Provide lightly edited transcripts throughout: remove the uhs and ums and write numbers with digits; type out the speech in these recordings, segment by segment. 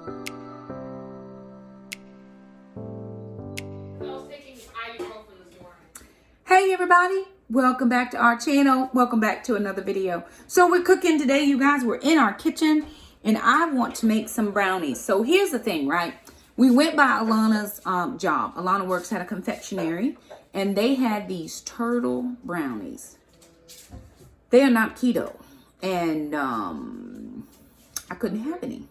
Hey everybody, welcome back to our channel. Welcome back to another video. So we're cooking today, you guys. We're in our kitchen and I want to make some brownies. So here's the thing, right? We went by Alana's job. Alana works at a confectionery and they had these turtle brownies. They are not keto and I couldn't have any.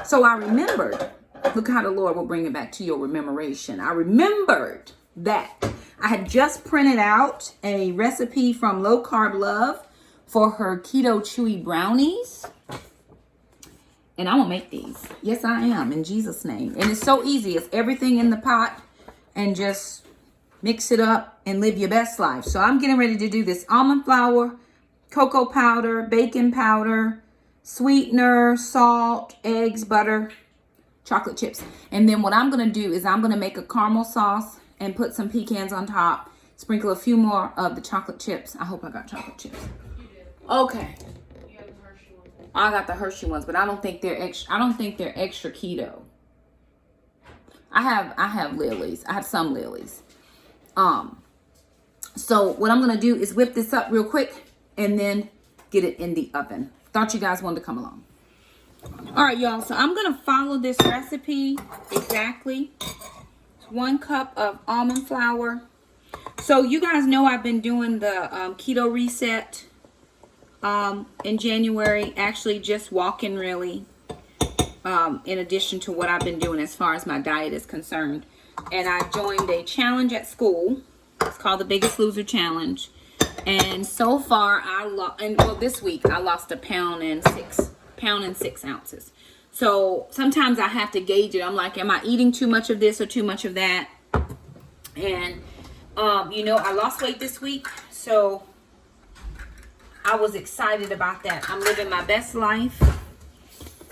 So I remembered, look how the Lord will bring it back to your rememoration. I remembered that I had just printed out a recipe from Low Carb Love for her keto chewy brownies. And I'm gonna make these. Yes, I am, in Jesus' name. And it's so easy. It's everything in the pot and just mix it up and live your best life. So I'm getting ready to do this almond flour, cocoa powder, baking powder, sweetener, salt, eggs, butter, chocolate chips. And then what I'm gonna do is I'm gonna make a caramel sauce and put some pecans on top. Sprinkle a few more of the chocolate chips. I hope I got chocolate chips. You did. Okay. You have the Hershey ones. I got the Hershey ones, but I don't think they're extra keto. I have Lily's. I have some Lily's. So what I'm gonna do is whip this up real quick and then get it in the oven. Thought you guys wanted to come along. All right, y'all. So I'm gonna follow this recipe exactly. 1 cup of almond flour. So you guys know I've been doing the keto reset in January, actually just walking really, in addition to what I've been doing as far as my diet is concerned. And I joined a challenge at school. It's called the Biggest Loser Challenge. And so far this week I lost 1 pound and 6 ounces. So sometimes I have to gauge it. I'm like, am I eating too much of this or too much of that? And, you know, I lost weight this week. So I was excited about that. I'm living my best life.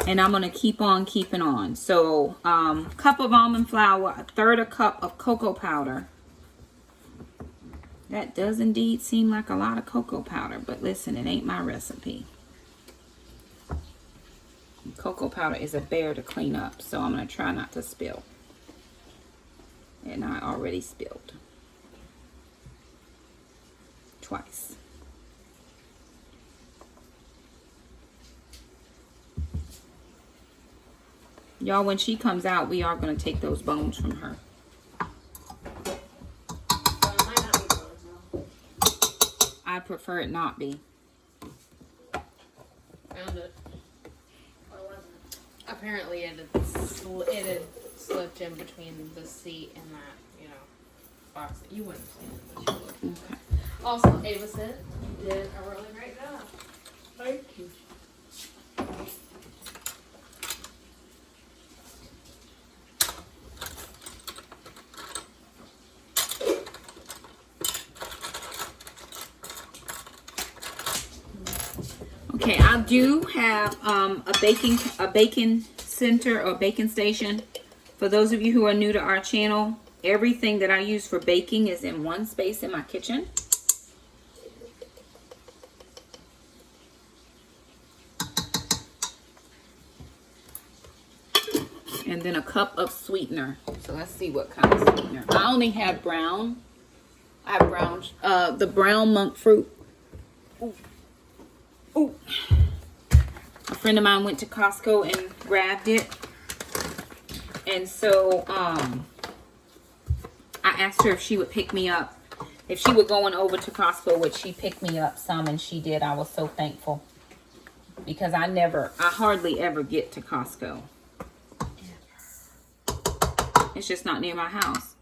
And I'm going to keep on keeping on. So, cup of almond flour, 1/3 cup of cocoa powder. That does indeed seem like a lot of cocoa powder. But listen, it ain't my recipe. Cocoa powder is a bear to clean up, so I'm going to try not to spill. And I already spilled. Twice. Y'all, when she comes out, we are going to take those bones from her. I prefer it not be. Found it. Apparently it had slipped in between the seat and that, you know, box. You wouldn't have seen it, but you would. Okay. Also, Ava said you did a really great job. Thank you. Okay, I do have a baking center or baking station. For those of you who are new to our channel, everything that I use for baking is in one space in my kitchen. And then a cup of sweetener. So let's see what kind of sweetener. I only have brown. I have brown, the brown monk fruit. Ooh. Ooh. A friend of mine went to Costco and grabbed it. And so I asked her if she would pick me up. If she were going over to Costco, would she pick me up some? And she did. I was so thankful. Because I hardly ever get to Costco. It's just not near my house.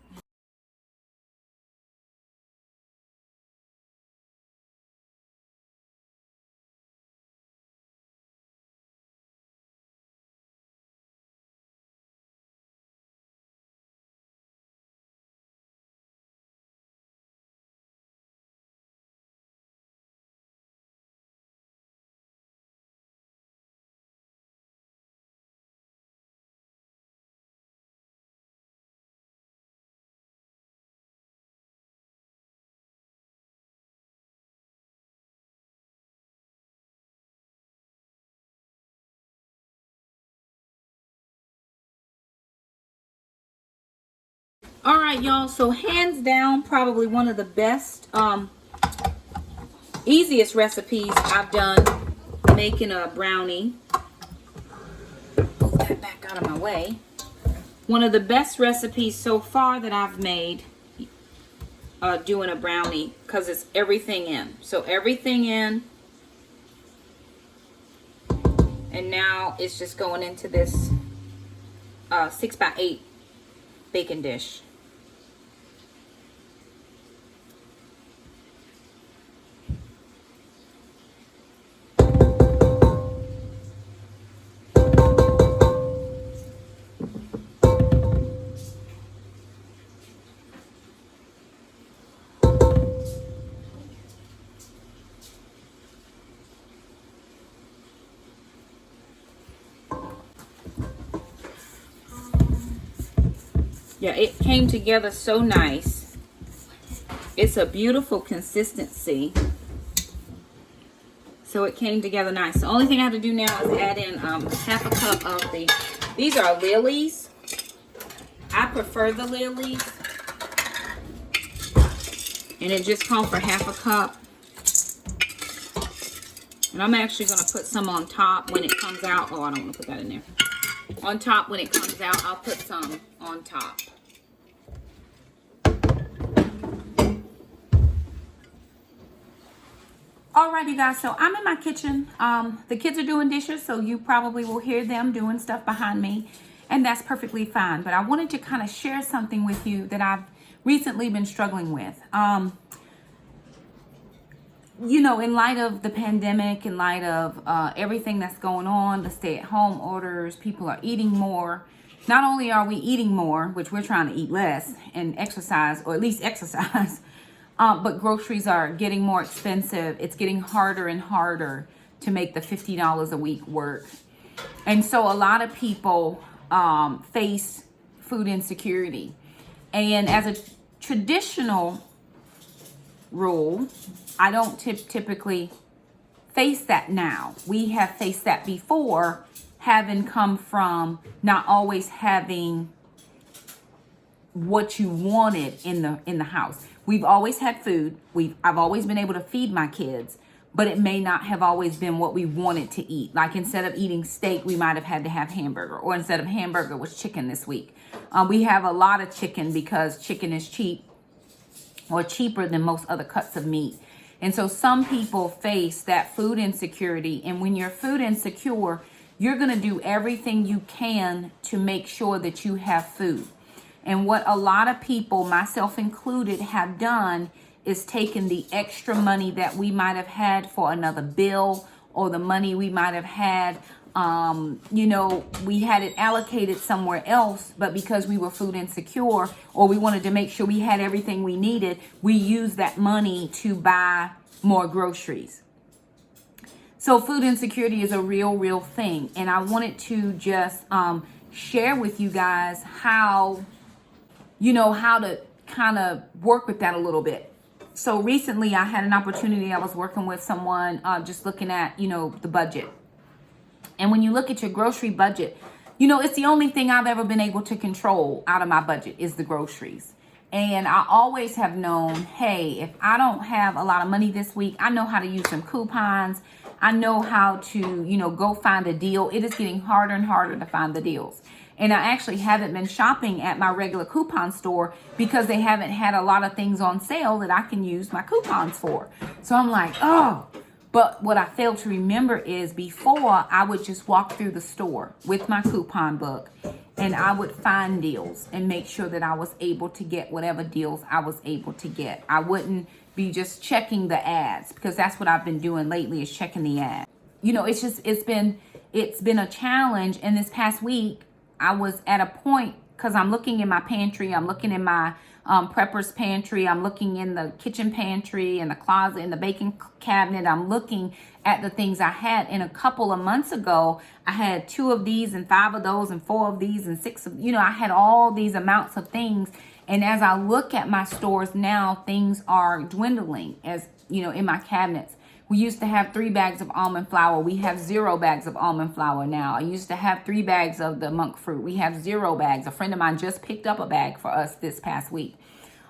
All right, y'all. So hands down, probably one of the best, easiest recipes I've done making a brownie. Move that back out of my way. One of the best recipes so far that I've made doing a brownie, because it's everything in. So everything in. And now it's just going into this 6x8 baking dish. Yeah, it came together so nice. It's a beautiful consistency. So it came together nice. The only thing I have to do now is add in half a cup of these are lilies. I prefer the lilies. And it just called for half a cup. And I'm actually going to put some on top when it comes out. Oh, I don't want to put that in there. On top when it comes out, I'll put some on top. Alright, you guys, so I'm in my kitchen. The kids are doing dishes, so you probably will hear them doing stuff behind me, and that's perfectly fine. But I wanted to kind of share something with you that I've recently been struggling with. You know, in light of the pandemic, in light of everything that's going on, the stay-at-home orders, people are eating more. Not only are we eating more, which we're trying to eat less and exercise, or at least exercise, but groceries are getting more expensive. It's getting harder and harder to make the $50 a week work. And so a lot of people face food insecurity. And as a traditional rule, I don't typically face that now. We have faced that before, having come from not always having what you wanted in the house. We've always had food. I've always been able to feed my kids, but it may not have always been what we wanted to eat. Like instead of eating steak, we might have had to have hamburger, or instead of hamburger was chicken this week. We have a lot of chicken because chicken is cheap, or cheaper than most other cuts of meat. And so some people face that food insecurity. And when you're food insecure, you're going to do everything you can to make sure that you have food. And what a lot of people, myself included, have done is taken the extra money that we might have had for another bill, or the money we might have had, you know, we had it allocated somewhere else, but because we were food insecure, or we wanted to make sure we had everything we needed, we used that money to buy more groceries. So food insecurity is a real thing. And I wanted to just share with you guys how, you know, how to kind of work with that a little bit. So recently I had an opportunity. I was working with someone just looking at, you know, the budget. And when you look at your grocery budget, you know, it's the only thing I've ever been able to control out of my budget is the groceries. And I always have known, hey, if I don't have a lot of money this week, I know how to use some coupons. I know how to, you know, go find a deal. It is getting harder and harder to find the deals. And I actually haven't been shopping at my regular coupon store because they haven't had a lot of things on sale that I can use my coupons for. So I'm like, oh. But what I failed to remember is before I would just walk through the store with my coupon book and I would find deals and make sure that I was able to get whatever deals I was able to get. I wouldn't be just checking the ads, because that's what I've been doing lately, is checking the ads. You know, it's been a challenge. And this past week I was at a point, because I'm looking in my pantry, I'm looking in my prepper's pantry, I'm looking in the kitchen pantry, in the closet, in the baking cabinet. I'm looking at the things I had. And a couple of months ago, I had 2 of these and 5 of those and 4 of these and 6 of, you know, I had all these amounts of things. And as I look at my stores now, things are dwindling, as you know, in my cabinets. We used to have 3 bags of almond flour. We have 0 bags of almond flour now. I used to have 3 bags of the monk fruit. We have 0 bags. A friend of mine just picked up a bag for us this past week.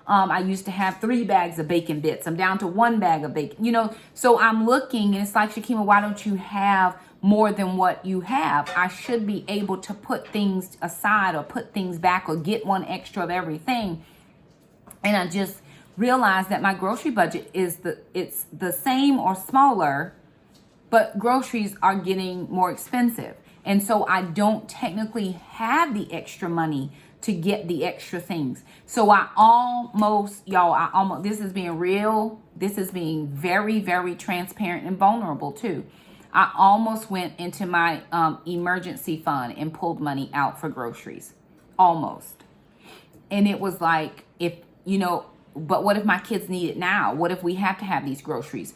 I used to have 3 bags of bacon bits. I'm down to 1 bag of bacon. So I'm looking, and it's like, Shakema, why don't you have more than what you have? I should be able to put things aside or put things back or get 1 extra of everything. And I just realized that my grocery budget it's the same or smaller, but groceries are getting more expensive. And so I don't technically have the extra money to get the extra things. So I almost, this is being real. This is being very, very transparent and vulnerable too. I almost went into my emergency fund and pulled money out for groceries. Almost. And it was like, but what if my kids need it now? What if we have to have these groceries?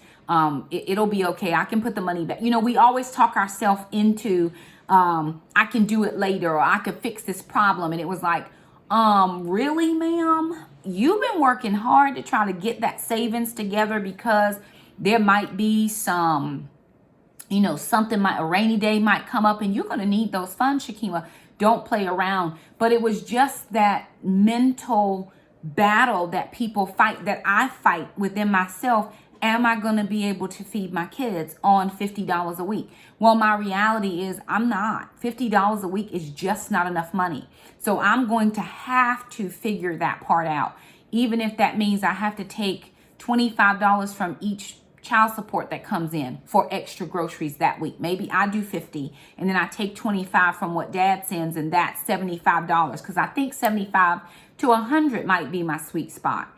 It'll be okay. I can put the money back. We always talk ourselves into, I can do it later, or I could fix this problem. And it was like, really, ma'am? You've been working hard to try to get that savings together because there might be some, a rainy day might come up and you're going to need those funds, Shakema. Don't play around. But it was just that mental battle that people fight, that I fight within myself. Am I going to be able to feed my kids on $50 a week? Well, my reality is I'm not. $50 a week is just not enough money. So I'm going to have to figure that part out. Even if that means I have to take $25 from each child support that comes in for extra groceries that week. Maybe I do 50 and then I take 25 from what dad sends, and that's $75, because I think 75 to 100 might be my sweet spot.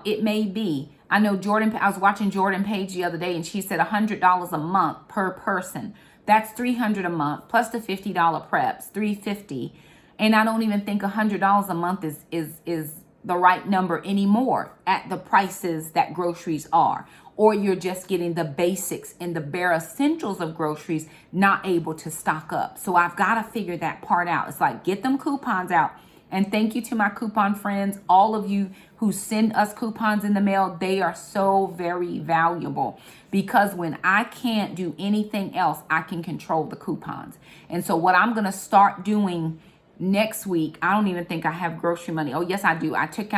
It may be. I know I was watching Jordan Page the other day, and she said $100 a month per person. That's $300 a month plus the $50 preps, $350. And I don't even think $100 a month is the right number anymore at the prices that groceries are. Or you're just getting the basics and the bare essentials of groceries, not able to stock up. So I've got to figure that part out. It's like, get them coupons out. And thank you to my coupon friends, all of you who send us coupons in the mail. They are so very valuable, because when I can't do anything else, I can control the coupons. And so what I'm going to start doing next week, I don't even think I have grocery money. Oh, yes, I do. I took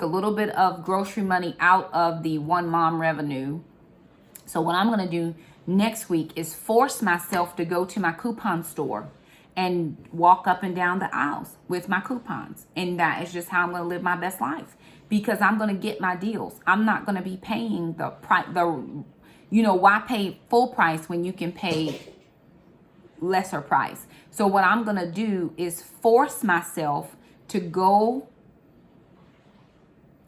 a little bit of grocery money out of the One Mom revenue. So what I'm going to do next week is force myself to go to my coupon store and walk up and down the aisles with my coupons. And that is just how I'm going to live my best life, because I'm going to get my deals. I'm not going to be paying the price. Why pay full price when you can pay lesser price? So what I'm going to do is force myself to go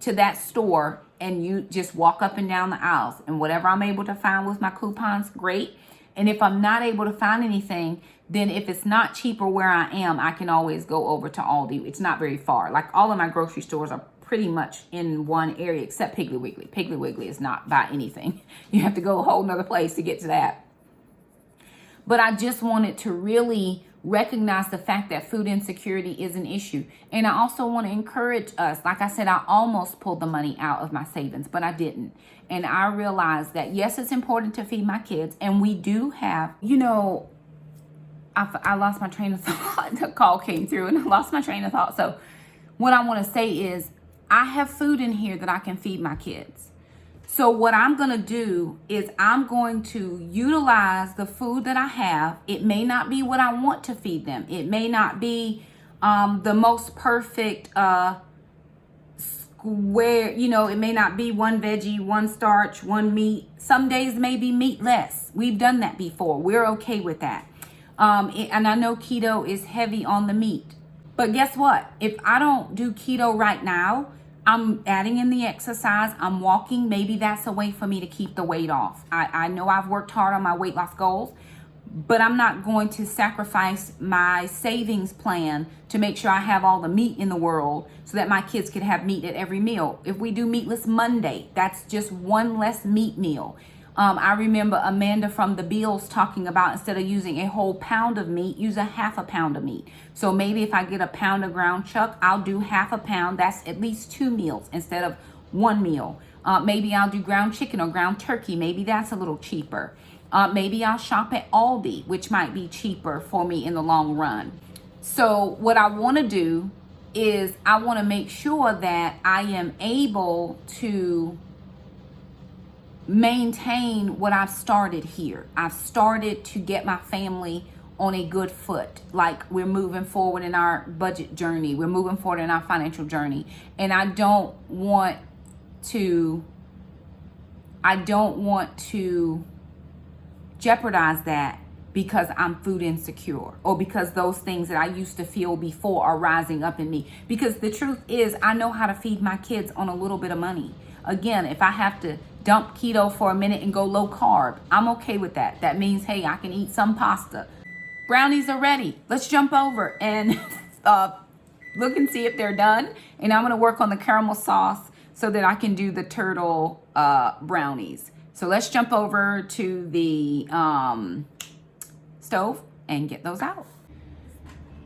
to that store and you just walk up and down the aisles, and whatever I'm able to find with my coupons, great. And if I'm not able to find anything, then if it's not cheaper where I am, I can always go over to Aldi. It's not very far. Like, all of my grocery stores are pretty much in one area except Piggly Wiggly. Piggly Wiggly is not by anything. You have to go a whole nother place to get to that. But I just wanted to really recognize the fact that food insecurity is an issue. And I also want to encourage us. Like I said, I almost pulled the money out of my savings, but I didn't. And I realized that, yes, it's important to feed my kids. And we do have, I lost my train of thought. The call came through and I lost my train of thought. So what I want to say is, I have food in here that I can feed my kids. So what I'm going to do is I'm going to utilize the food that I have. It may not be what I want to feed them. It may not be the most perfect square, it may not be one veggie, one starch, one meat. Some days may be meatless. We've done that before. We're okay with that. And I know keto is heavy on the meat. But guess what? If I don't do keto right now, I'm adding in the exercise. I'm walking. Maybe that's a way for me to keep the weight off. I know I've worked hard on my weight loss goals, but I'm not going to sacrifice my savings plan to make sure I have all the meat in the world so that my kids can have meat at every meal. If we do Meatless Monday, that's just one less meat meal. I remember Amanda from the Bills talking about, instead of using a whole pound of meat, use a half a pound of meat. So maybe if I get a pound of ground chuck, I'll do half a pound. That's at least 2 meals instead of one meal. Maybe I'll do ground chicken or ground turkey. Maybe that's a little cheaper. Maybe I'll shop at Aldi, which might be cheaper for me in the long run. So what I want to do is I want to make sure that I am able to maintain what I've started here. I've started to get my family on a good foot. Like, we're moving forward in our budget journey. We're moving forward in our financial journey. And I don't want to jeopardize that because I'm food insecure, or because those things that I used to feel before are rising up in me. Because the truth is, I know how to feed my kids on a little bit of money. Again, if I have to dump keto for a minute and go low carb, I'm okay with that. That means, hey, I can eat some pasta. Brownies are ready. Let's jump over and look and see if they're done. And I'm gonna work on the caramel sauce so that I can do the turtle brownies. So let's jump over to the stove and get those out.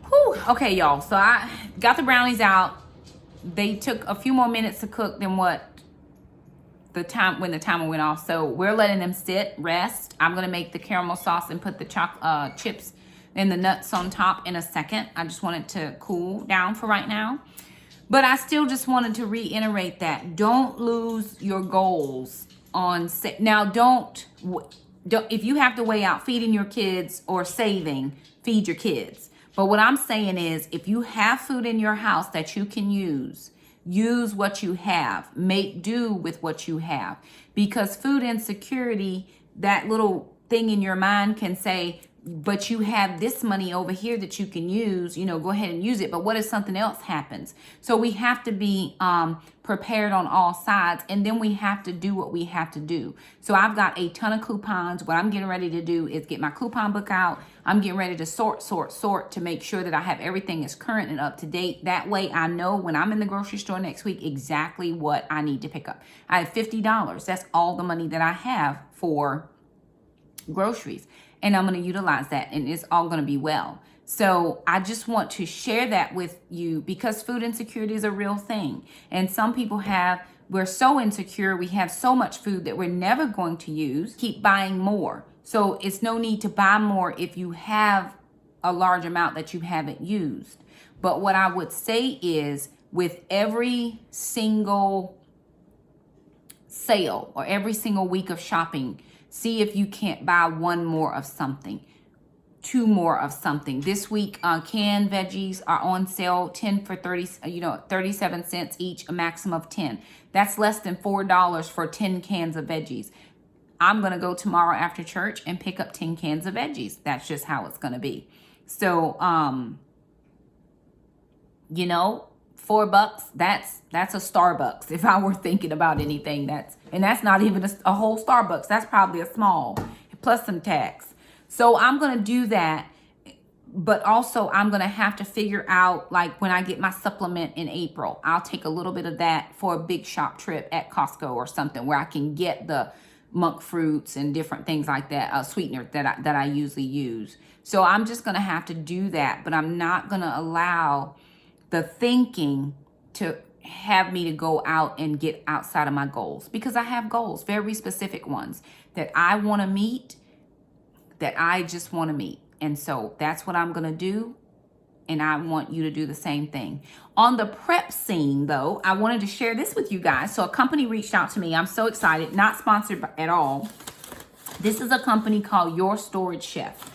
Whew. Okay, y'all. So I got the brownies out. They took a few more minutes to cook than when the timer went off. So we're letting them sit, rest. I'm gonna make the caramel sauce and put the chips and the nuts on top in a second. I just want it to cool down for right now. But I still just wanted to reiterate that don't lose your goals on now. Don't, if you have to weigh out feeding your kids or saving, feed your kids. But what I'm saying is, if you have food in your house that you can use what you have. Make do with what you have. Because food insecurity, that little thing in your mind can say, but you have this money over here that you can use, go ahead and use it. But what if something else happens? So we have to be prepared on all sides, and then we have to do what we have to do. So I've got a ton of coupons. What I'm getting ready to do is get my coupon book out. I'm getting ready to sort to make sure that I have everything is current and up to date. That way I know when I'm in the grocery store next week exactly what I need to pick up. I have $50. That's all the money that I have for groceries. And I'm going to utilize that, and it's all going to be well. So I just want to share that with you because food insecurity is a real thing. And some people we're so insecure, we have so much food that we're never going to use, keep buying more. So it's no need to buy more if you have a large amount that you haven't used. But what I would say is, with every single sale or every single week of shopping, see if you can't buy one more of something, two more of something. This week, canned veggies are on sale, 10 for 37 cents each, a maximum of 10. That's less than $4 for 10 cans of veggies. I'm going to go tomorrow after church and pick up 10 cans of veggies. That's just how it's going to be. So, $4, that's a Starbucks. If I were thinking about anything, that's not even a whole Starbucks. That's probably a small plus some tax. So I'm going to do that. But also I'm going to have to figure out, like, when I get my supplement in April, I'll take a little bit of that for a big shop trip at Costco or something where I can get the monk fruits and different things like that, sweetener that I usually use. So I'm just going to have to do that, but I'm not going to allow the thinking to have me to go out and get outside of my goals, because I have goals, very specific ones that I want to meet, that I just want to meet. And so that's what I'm going to do. And I want you to do the same thing. On the prep scene, though, I wanted to share this with you guys. So a company reached out to me. I'm so excited. Not sponsored at all. This is a company called Your Storage Chef.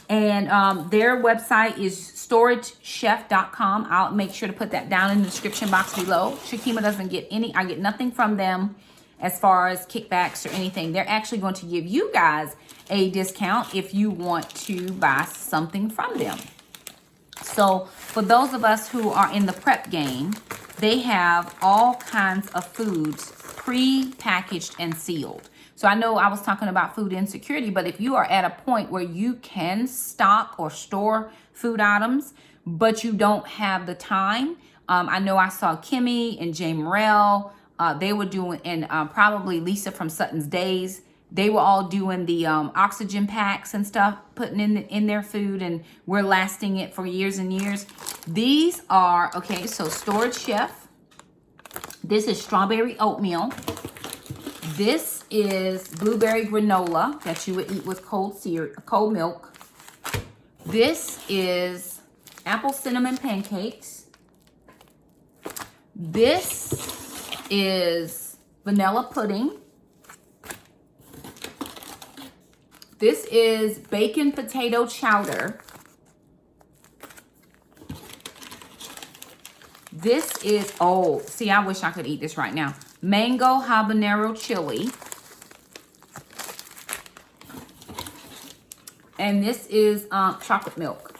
And their website is storagechef.com. I'll make sure to put that down in the description box below. Shakema doesn't get I get nothing from them as far as kickbacks or anything. They're actually going to give you guys a discount if you want to buy something from them. So for those of us who are in the prep game, they have all kinds of foods pre-packaged and sealed. So I know I was talking about food insecurity, but if you are at a point where you can stock or store food items, but you don't have the time, I know I saw Kimmy and Jay Morrell, they were doing, and probably Lisa from Sutton's Days, they were all doing the oxygen packs and stuff, putting in their food, and we're lasting it for years and years. These are, okay, so Storage Chef, This is strawberry oatmeal. This is blueberry granola that you would eat with cold milk. This is apple cinnamon pancakes. This is vanilla pudding. This is bacon potato chowder. This is, oh, see, I wish I could eat this right now. Mango habanero chili. And this is chocolate milk.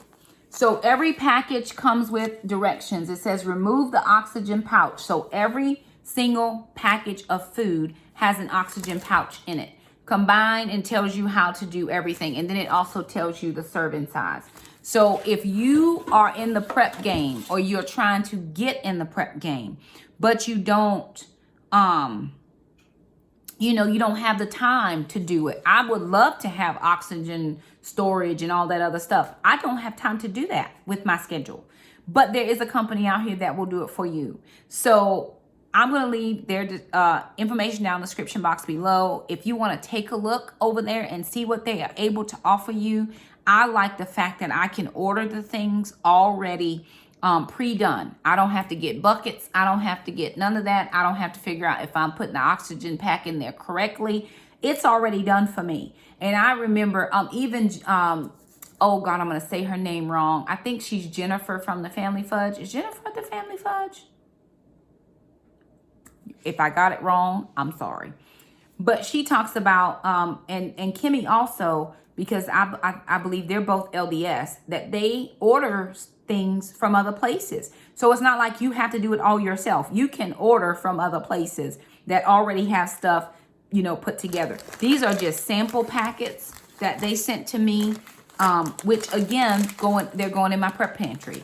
So every package comes with directions. It says remove the oxygen pouch. So every single package of food has an oxygen pouch in it. Combine and tells you how to do everything. And then it also tells you the serving size. So if you are in the prep game or you're trying to get in the prep game, but you don't, you don't have the time to do it. I would love to have oxygen storage and all that other stuff. I don't have time to do that with my schedule, but there is a company out here that will do it for you. So I'm going to leave their information down in the description box below. If you want to take a look over there and see what they are able to offer you, I like the fact that I can order the things already pre-done. I don't have to get buckets. I don't have to get none of that. I don't have to figure out if I'm putting the oxygen pack in there correctly. It's already done for me. And I remember oh God, I'm going to say her name wrong. I think she's Jennifer from the Family Fudge. Is Jennifer at the Family Fudge? If I got it wrong, I'm sorry. But she talks about, and Kimmy also, because I believe they're both LDS, that they order things from other places. So it's not like you have to do it all yourself. You can order from other places that already have stuff, put together. These are just sample packets that they sent to me, which again, they're going in my prep pantry.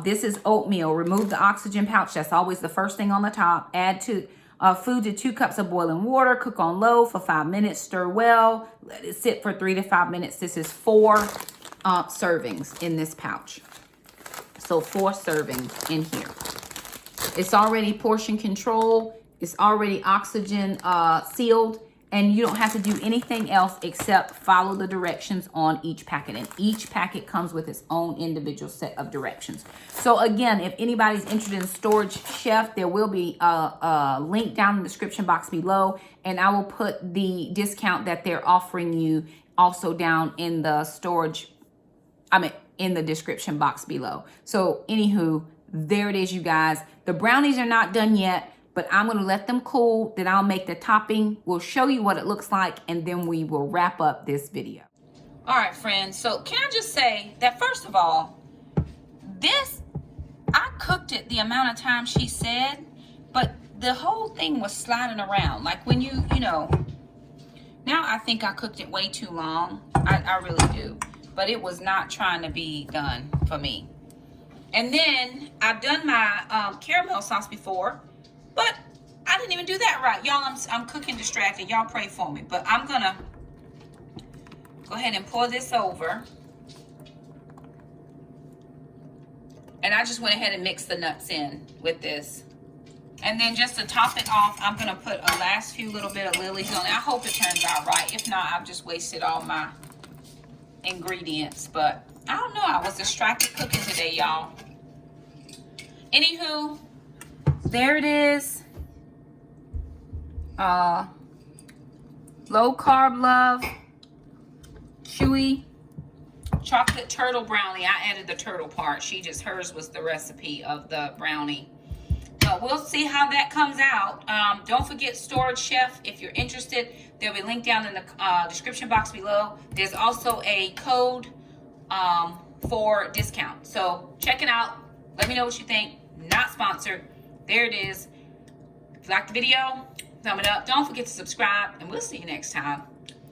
This is oatmeal. Remove the oxygen pouch. That's always the first thing on the top. Add food to 2 cups of boiling water. Cook on low for 5 minutes. Stir well. Let it sit for 3 to 5 minutes. This is 4 servings in this pouch. So 4 servings in here. It's already portion control. It's already oxygen sealed. And you don't have to do anything else except follow the directions on each packet. And each packet comes with its own individual set of directions. So again, if anybody's interested in Storage Chef, there will be a link down in the description box below. And I will put the discount that they're offering you also down in the in the description box below. So anywho, there it is, you guys. The brownies are not done yet, but I'm going to let them cool. Then I'll make the topping. We'll show you what it looks like, and then we will wrap up this video. All right, friends. So can I just say that, first of all, I cooked it the amount of time she said, but the whole thing was sliding around. Like when now I think I cooked it way too long. I really do. But it was not trying to be done for me. And then I've done my caramel sauce before, but I didn't even do that right. Y'all, I'm cooking distracted. Y'all pray for me. But I'm going to go ahead and pour this over. And I just went ahead and mixed the nuts in with this. And then just to top it off, I'm going to put a last few little bit of lilies on it. I hope it turns out right. If not, I've just wasted all my ingredients. But I don't know. I was distracted cooking today, y'all. Anywho, there it is. Low carb love. Chewy chocolate turtle brownie. I added the turtle part. Hers was the recipe of the brownie. But we'll see how that comes out. Don't forget Storage Chef if you're interested. There'll be a link down in the description box below. There's also a code for discount. So check it out. Let me know what you think. Not sponsored. There it is. If you like the video, thumb it up. Don't forget to subscribe, and we'll see you next time.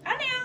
Bye now.